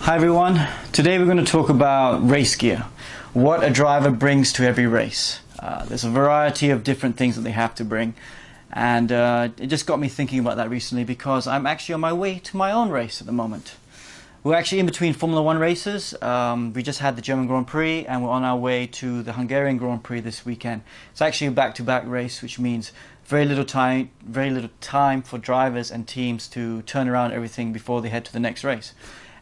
Hi everyone, today we're going to talk about race gear, what a driver brings to every race. There's a variety of different things that they have to bring, and it just got me thinking about that recently because I'm actually on my way to my own race at the moment. We're actually in between Formula 1 races. We just had the German Grand Prix and we're on our way to the Hungarian Grand Prix this weekend. It's actually a back-to-back race, which means very little time for drivers and teams to turn around everything before they head to the next race.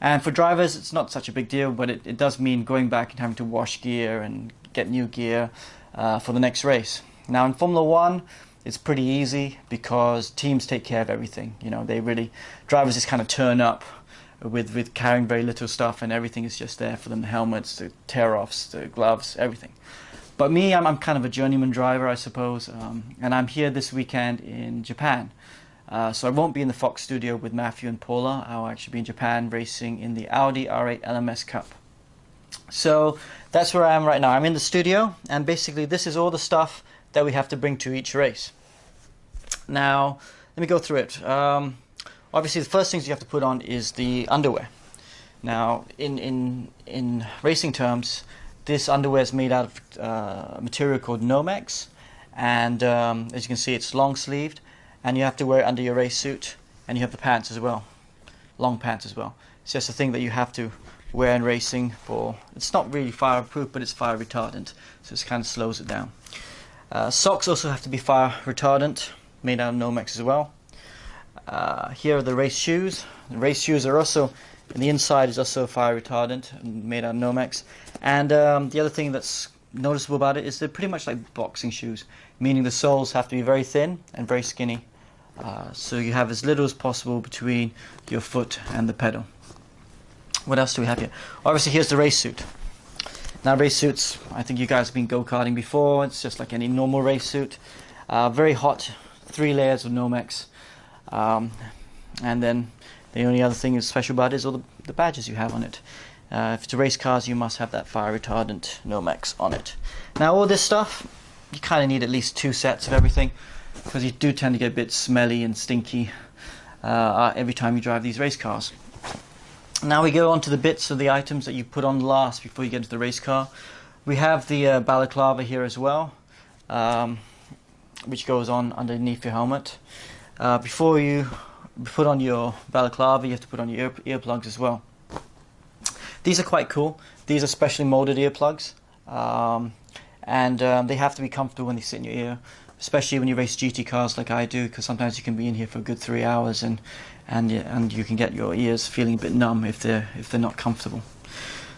And for drivers, it's not such a big deal, but it does mean going back and having to wash gear and get new gear for the next race. Now in Formula 1, it's pretty easy because teams take care of everything. You know, drivers just kind of turn up with carrying very little stuff, and everything is just there for them: the helmets, the tear-offs, the gloves, everything. But me, I'm kind of a journeyman driver, I suppose, and I'm here this weekend in Japan. So I won't be in the Fox studio with Matthew and Paula. I'll actually be in Japan racing in the Audi R8 LMS Cup. So that's where I am right now. I'm in the studio, and basically this is all the stuff that we have to bring to each race. Now, let me go through it. Obviously the first things you have to put on is the underwear. Now, in racing terms, this underwear is made out of a material called Nomex, and as you can see, it's long-sleeved. And you have to wear it under your race suit, and you have the pants as well, long pants as well. It's just a thing that you have to wear in racing for. It's not really fireproof, but it's fire retardant, so it kind of slows it down. Socks also have to be fire retardant, made out of Nomex as well. Here are the race shoes. The race shoes are also, and the inside is also fire retardant, made out of Nomex. And the other thing that's noticeable about it is they're pretty much like boxing shoes, meaning the soles have to be very thin and very skinny. So you have as little as possible between your foot and the pedal. What else do we have here? Obviously, here's the race suit. Now, race suits, I think you guys have been go-karting before. It's just like any normal race suit. Very hot, 3 layers of Nomex. And then the only other thing that's special about it is all the badges you have on it. If it's race cars, you must have that fire retardant Nomex on it. Now, all this stuff, you kind of need at least 2 sets of everything, because you do tend to get a bit smelly and stinky every time you drive these race cars. Now we go on to the bits of the items that you put on last before you get into the race car. We have the balaclava here as well, which goes on underneath your helmet. Before you put on your balaclava, you have to put on your earplugs as well. These are quite cool. These are specially molded earplugs, and they have to be comfortable when they sit in your ear, especially when you race GT cars like I do, because sometimes you can be in here for a good 3 hours and you can get your ears feeling a bit numb if they're not comfortable.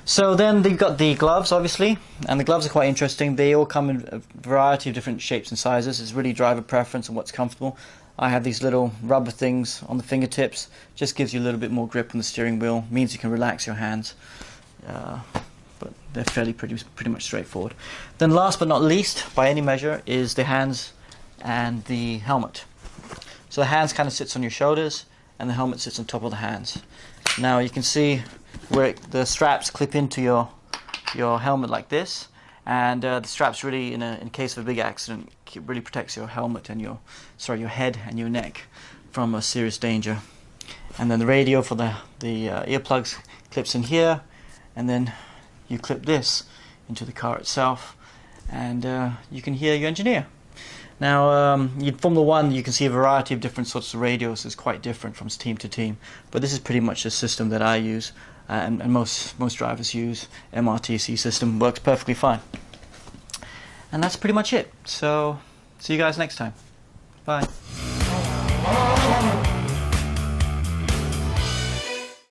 So then they've got the gloves, obviously, and the gloves are quite interesting. They all come in a variety of different shapes and sizes. It's really driver preference and what's comfortable. I have these little rubber things on the fingertips. Just gives you a little bit more grip on the steering wheel. Means you can relax your hands. But they're pretty much straightforward. Then last but not least, by any measure, is the hands and the helmet. So the hands kind of sits on your shoulders, and the helmet sits on top of the hands. Now you can see where the straps clip into your helmet like this, and the straps really, in case of a big accident, it really protects your helmet and your head and your neck from a serious danger. And then the radio for the earplugs clips in here, and then you clip this into the car itself, and you can hear your engineer. Now, in Formula 1, you can see a variety of different sorts of radios. It's quite different from team to team, but this is pretty much the system that I use, and most drivers use. MRTC system works perfectly fine. And that's pretty much it. So, see you guys next time. Bye.